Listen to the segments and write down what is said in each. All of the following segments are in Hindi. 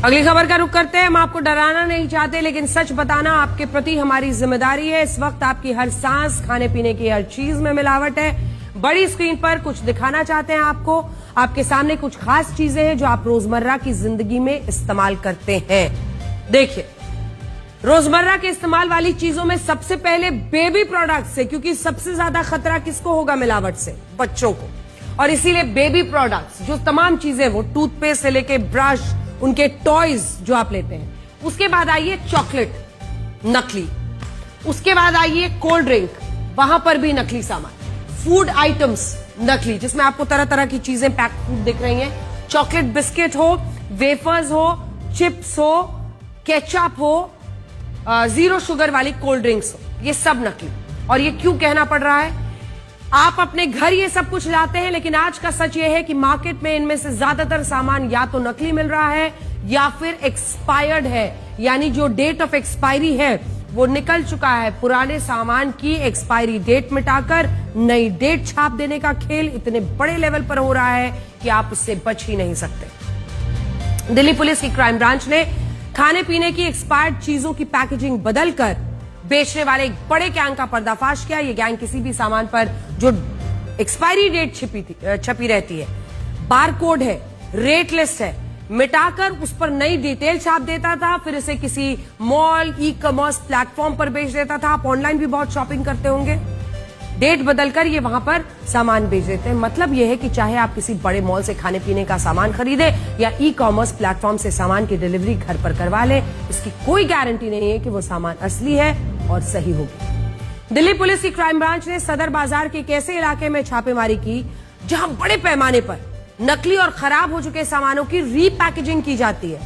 अगली खबर का रुख करते हैं। हम आपको डराना नहीं चाहते, लेकिन सच बताना आपके प्रति हमारी जिम्मेदारी है। इस वक्त आपकी हर सांस, खाने पीने की हर चीज में मिलावट है। बड़ी स्क्रीन पर कुछ दिखाना चाहते हैं आपको। आपके सामने कुछ खास चीजें हैं जो आप रोजमर्रा की जिंदगी में इस्तेमाल करते हैं। देखिए, रोजमर्रा के इस्तेमाल वाली चीजों में सबसे पहले बेबी प्रोडक्ट्स है, क्योंकि सबसे ज्यादा खतरा किसको होगा मिलावट से? बच्चों को। और इसीलिए बेबी प्रोडक्ट्स, जो तमाम चीजें, वो टूथपेस्ट से लेके ब्रश, उनके टॉयज जो आप लेते हैं। उसके बाद आइए चॉकलेट, नकली। उसके बाद आइए कोल्ड ड्रिंक, वहां पर भी नकली सामान। फूड आइटम्स नकली, जिसमें आपको तरह तरह की चीजें पैक फूड दिख रही हैं। चॉकलेट बिस्किट हो, वेफर्स हो, चिप्स हो, केचप हो, जीरो शुगर वाली कोल्ड ड्रिंक्स हो, ये सब नकली। और ये क्यों कहना पड़ रहा है? आप अपने घर ये सब कुछ लाते हैं, लेकिन आज का सच ये है कि मार्केट में इनमें से ज्यादातर सामान या तो नकली मिल रहा है या फिर एक्सपायर्ड है, यानी जो डेट ऑफ एक्सपायरी है वो निकल चुका है। पुराने सामान की एक्सपायरी डेट मिटाकर नई डेट छाप देने का खेल इतने बड़े लेवल पर हो रहा है कि आप उससे बच ही नहीं सकते। दिल्ली पुलिस की क्राइम ब्रांच ने खाने पीने की एक्सपायर्ड चीजों की पैकेजिंग बदलकर बेचने वाले एक बड़े गैंग का पर्दाफाश किया। ये गैंग किसी भी सामान पर जो एक्सपायरी डेट छपी रहती है, बारकोड है, रेट लिस्ट है, मिटाकर उस पर नई डिटेल छाप देता था, फिर इसे किसी मॉल, ई कॉमर्स प्लेटफॉर्म पर बेच देता था। आप ऑनलाइन भी बहुत शॉपिंग करते होंगे। डेट बदलकर ये वहां पर सामान बेच देते हैं। मतलब यह है कि चाहे आप किसी बड़े मॉल से खाने पीने का सामान खरीदे या ई कॉमर्स प्लेटफॉर्म से सामान की डिलीवरी घर पर करवा ले, इसकी कोई गारंटी नहीं है कि वो सामान असली है और सही होगी। दिल्ली पुलिस की क्राइम ब्रांच ने सदर बाजार के एक ऐसे इलाके में छापेमारी की जहां बड़े पैमाने पर नकली और खराब हो चुके सामानों की रीपैकेजिंग की जाती है।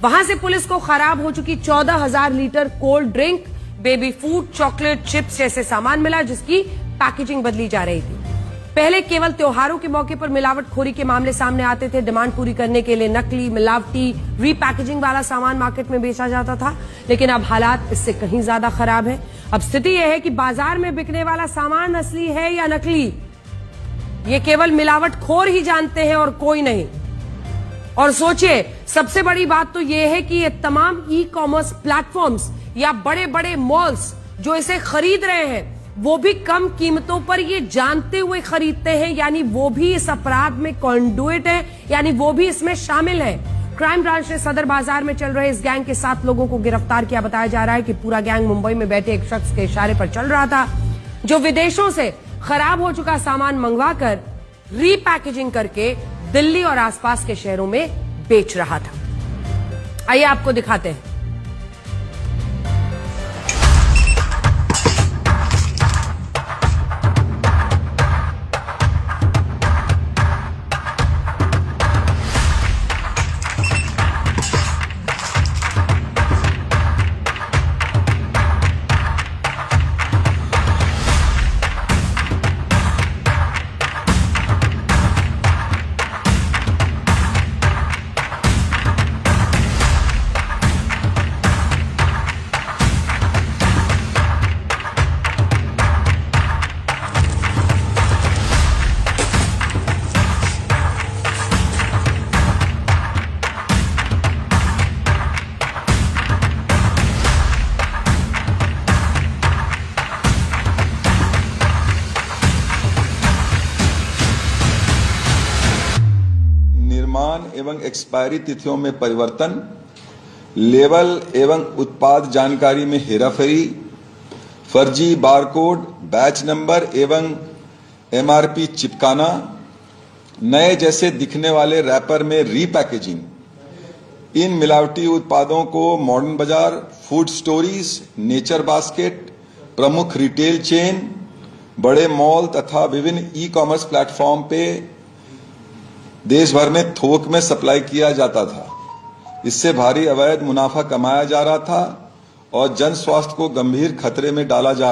वहां से पुलिस को खराब हो चुकी 14,000 litre cold drink, baby food, chocolate, chips जैसे सामान मिला, जिसकी पैकेजिंग बदली जा रही थी। पहले केवल त्योहारों के मौके पर मिलावटखोरी के मामले सामने आते थे। डिमांड पूरी करने के लिए नकली, मिलावटी, रीपैकेजिंग वाला सामान मार्केट में बेचा जाता था, लेकिन अब हालात इससे कहीं ज्यादा खराब है। अब स्थिति यह है कि बाजार में बिकने वाला सामान असली है या नकली, ये केवल मिलावटखोर ही जानते हैं और कोई नहीं। और सोचिए, सबसे बड़ी बात तो यह है कि ये तमाम ई कॉमर्स प्लेटफॉर्म्स या बड़े बड़े मॉल्स जो इसे खरीद रहे हैं, वो भी कम कीमतों पर ये जानते हुए खरीदते हैं, यानी वो भी इस अपराध में कॉन्डुइट है, यानी वो भी इसमें शामिल है। क्राइम ब्रांच ने सदर बाजार में चल रहे इस गैंग के 7 लोगों को गिरफ्तार किया। बताया जा रहा है कि पूरा गैंग मुंबई में बैठे एक शख्स के इशारे पर चल रहा था, जो विदेशों से खराब हो चुका सामान मंगवाकर रीपैकेजिंग करके दिल्ली और आसपास के शहरों में बेच रहा था। आइए आपको दिखाते हैं। एवं एक्सपायरी तिथियों में परिवर्तन, लेबल एवं उत्पाद जानकारी में हेराफेरी, फर्जी बारकोड, बैच नंबर एवं एमआरपी चिपकाना, नए जैसे दिखने वाले रैपर में रीपैकेजिंग, इन मिलावटी उत्पादों को मॉडर्न बाजार, फूड स्टोरीज, नेचर बास्केट, प्रमुख रिटेल चेन, बड़े मॉल तथा विभिन्न ई कॉमर्स प्लेटफॉर्म पे देश भर में थोक में सप्लाई किया जाता था। इससे भारी अवैध मुनाफा कमाया जा रहा था और जन स्वास्थ्य को गंभीर खतरे में डाला जा